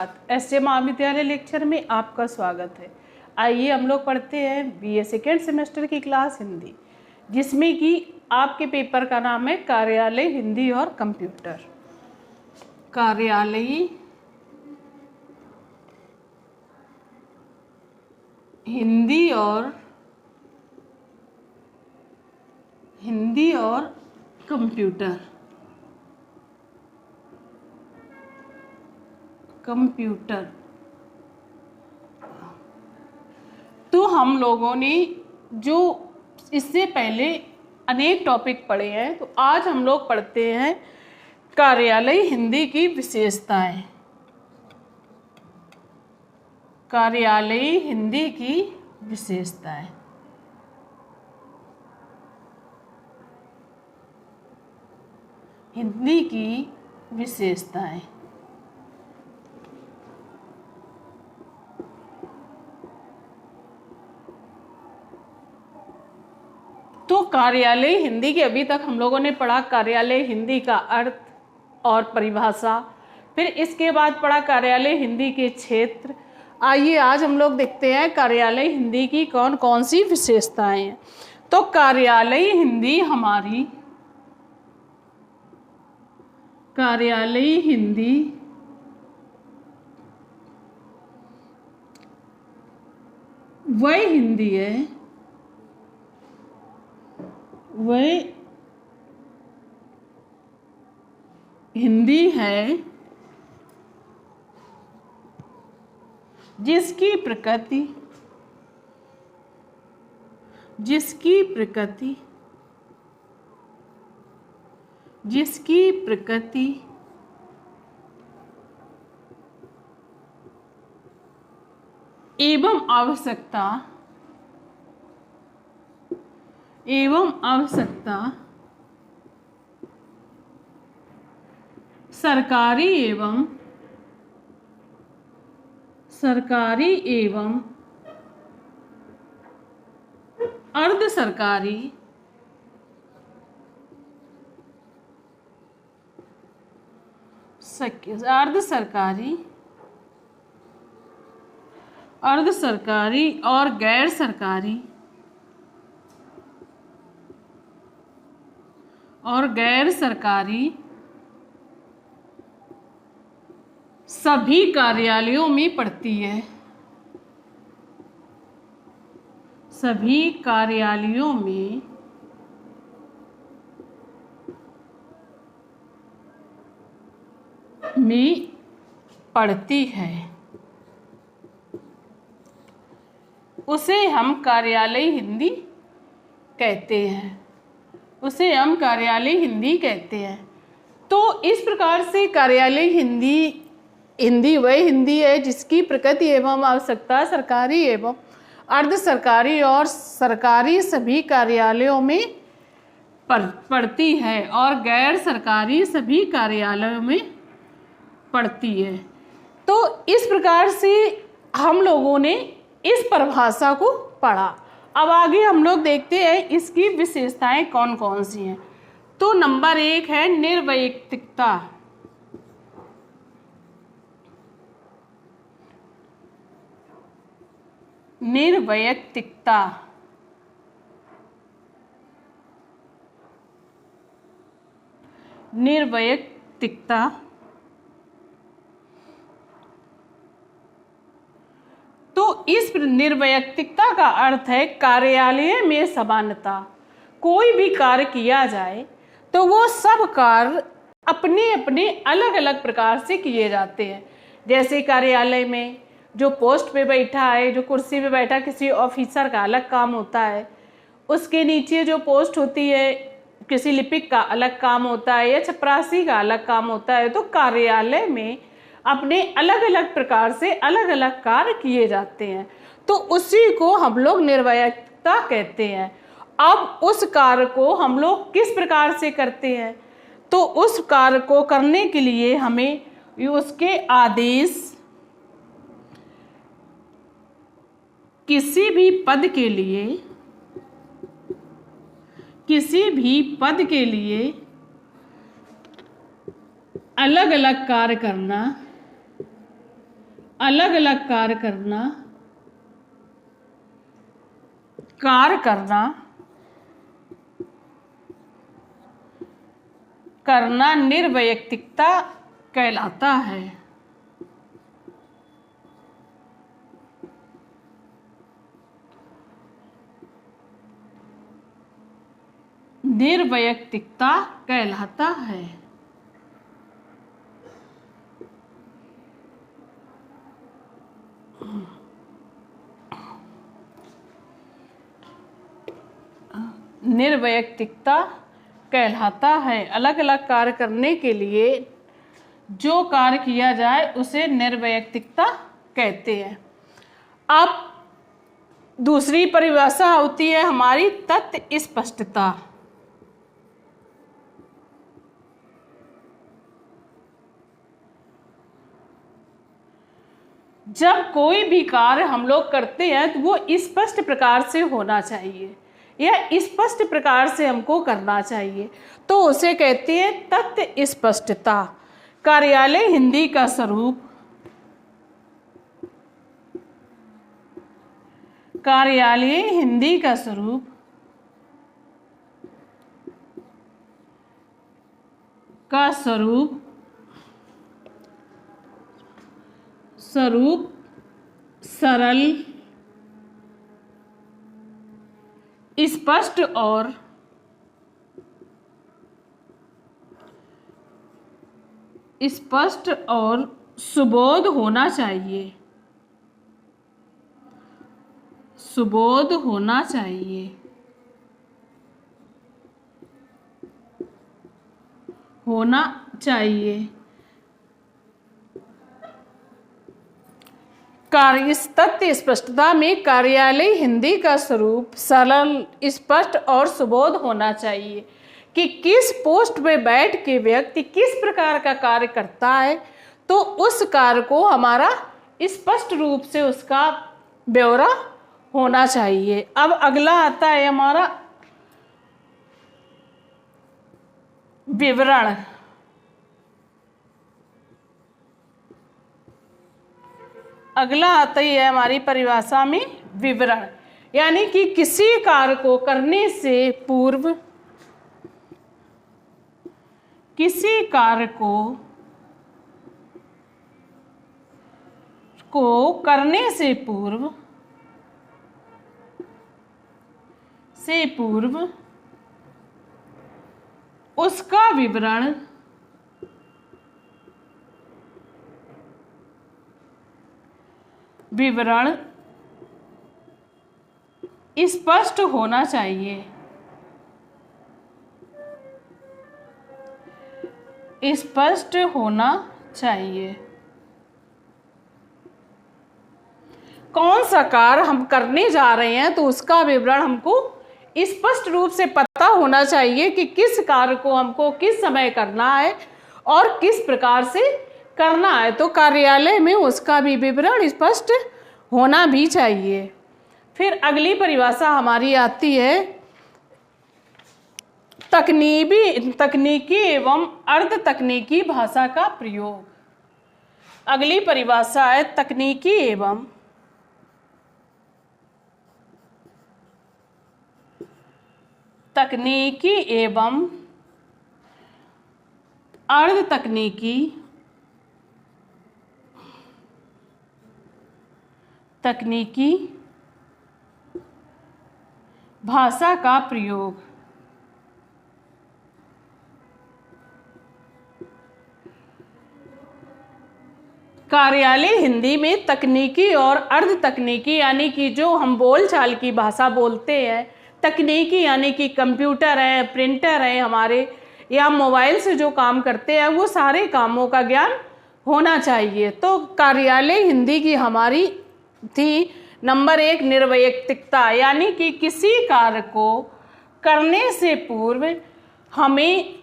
SJ महाविद्यालय lecture में आपका स्वागत है। आइए हम लोग पढ़ते हैं बीए सेकेंड सेमेस्टर की क्लास हिंदी, जिसमें कि आपके पेपर का नाम है कार्यालय हिंदी और कंप्यूटर। कार्यालयी हिंदी और कंप्यूटर। तो हम लोगों ने जो इससे पहले अनेक टॉपिक पढ़े हैं, तो आज हम लोग पढ़ते हैं कार्यालय हिंदी की विशेषताएं। कार्यालयी हिंदी की विशेषताएं। हिंदी की विशेषताएं। तो कार्यालय हिंदी की अभी तक हम लोगों ने पढ़ा कार्यालय हिंदी का अर्थ और परिभाषा, फिर इसके बाद पढ़ा कार्यालय हिंदी के क्षेत्र। आइए आज हम लोग देखते हैं कार्यालय हिंदी की कौन कौन सी विशेषताएं हैं। तो कार्यालय हिंदी हमारी कार्यालय हिंदी वह हिंदी है, वह हिंदी है जिसकी प्रकृति एवं आवश्यकता सरकारी एवं अर्ध सरकारी और गैर सरकारी सभी कार्यालयों में पड़ती है। सभी कार्यालयों में पड़ती है। उसे हम कार्यालय हिंदी कहते हैं। तो इस प्रकार से कार्यालय हिंदी वह हिंदी है जिसकी प्रकृति एवं आवश्यकता सरकारी एवं अर्ध सरकारी और सरकारी सभी कार्यालयों में पड़ती है और गैर सरकारी सभी कार्यालयों में पड़ती है। तो इस प्रकार से हम लोगों ने इस परिभाषा को पढ़ा। अब आगे हम लोग देखते हैं इसकी विशेषताएं कौन कौन सी हैं। तो नंबर 1 है निर्वैयक्तिकता। निर्वैयक्तिकता तो इस निर्वैयक्तिकता का अर्थ है कार्यालय में समानता। कोई भी कार्य किया जाए तो वो सब कार्य अपने अपने अलग अलग प्रकार से किए जाते हैं। जैसे कार्यालय में जो पोस्ट पे बैठा है, जो कुर्सी पे बैठा किसी ऑफिसर का अलग काम होता है, उसके नीचे जो पोस्ट होती है किसी लिपिक का अलग काम होता है या चपरासी का अलग काम होता है। तो कार्यालय में अपने अलग अलग प्रकार से अलग अलग कार्य किए जाते हैं, तो उसी को हम लोग निर्वैयक्तिकता कहते हैं। अब उस कार्य को हम लोग किस प्रकार से करते हैं, तो उस कार्य को करने के लिए हमें उसके आदेश किसी भी पद के लिए अलग अलग कार्य करना अलग अलग कार्य करना निर्वैयक्तिकता कहलाता है। निर्वैयक्तिकता कहलाता है। निर्वैयक्तिकता कहलाता है। अलग अलग कार्य करने के लिए जो कार्य किया जाए उसे निर्वैयक्तिकता कहते हैं। अब दूसरी परिभाषा होती है हमारी तथ्य स्पष्टता। जब कोई भी कार्य हम लोग करते हैं तो वो स्पष्ट प्रकार से होना चाहिए या स्पष्ट प्रकार से हमको करना चाहिए, तो उसे कहते हैं तथ्य स्पष्टता। कार्यालय हिंदी का स्वरूप, कार्यालय हिंदी का स्वरूप सरल, स्पष्ट और सुबोध होना चाहिए। इस तथ्य स्पष्टता में कार्यालय हिंदी का स्वरूप सरल, स्पष्ट और सुबोध होना चाहिए कि किस पोस्ट पे बैठ के व्यक्ति किस प्रकार का कार्य करता है, तो उस कार्य को हमारा स्पष्ट रूप से उसका ब्यौरा होना चाहिए। अब अगला आता है हमारा विवरण। अगला आता ही है हमारी परिभाषा में विवरण, यानी कि किसी कार्य को करने से पूर्व, किसी कार्य को करने से पूर्व उसका विवरण स्पष्ट होना चाहिए। कौन सा कार्य हम करने जा रहे हैं तो उसका विवरण हमको स्पष्ट रूप से पता होना चाहिए कि किस कार्य को हमको किस समय करना है और किस प्रकार से करना है, तो कार्यालय में उसका भी विवरण स्पष्ट होना भी चाहिए। फिर अगली परिभाषा हमारी आती है तकनीकी एवं अर्ध तकनीकी भाषा का प्रयोग। अगली परिभाषा है तकनीकी एवं अर्ध तकनीकी भाषा का प्रयोग। कार्यालय हिंदी में तकनीकी और अर्ध तकनीकी यानी कि जो हम बोलचाल की भाषा बोलते हैं, तकनीकी यानी कि कंप्यूटर है, प्रिंटर है हमारे, या मोबाइल से जो काम करते हैं, वो सारे कामों का ज्ञान होना चाहिए। तो कार्यालय हिंदी की हमारी थी नंबर 1 निर्वैयक्तिकता, यानी कि किसी कार्य को करने से पूर्व हमें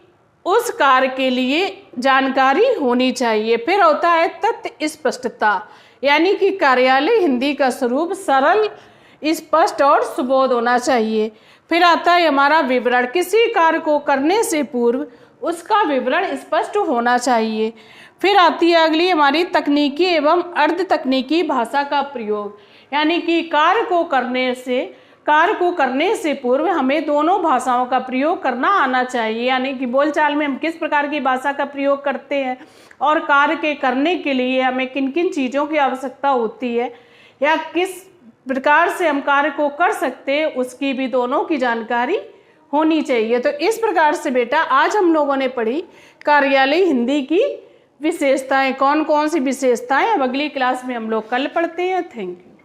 उस कार्य के लिए जानकारी होनी चाहिए। फिर होता है तथ्य स्पष्टता, यानी कि कार्यालय हिंदी का स्वरूप सरल, स्पष्ट और सुबोध होना चाहिए। फिर आता है हमारा विवरण, किसी कार्य को करने से पूर्व उसका विवरण स्पष्ट होना चाहिए। फिर आती है अगली हमारी तकनीकी एवं अर्ध तकनीकी भाषा का प्रयोग, यानी कि कार्य को करने से पूर्व हमें दोनों भाषाओं का प्रयोग करना आना चाहिए, यानी कि बोलचाल में हम किस प्रकार की भाषा का प्रयोग करते हैं और कार्य के करने के लिए हमें किन किन चीज़ों की आवश्यकता होती है या किस प्रकार से हम कार्य को कर सकते हैं, उसकी भी दोनों की जानकारी होनी चाहिए। तो इस प्रकार से बेटा आज हम लोगों ने पढ़ी कार्यालय हिंदी की विशेषताएं। कौन कौन सी विशेषताएं अब अगली क्लास में हम लोग कल पढ़ते हैं। Thank you.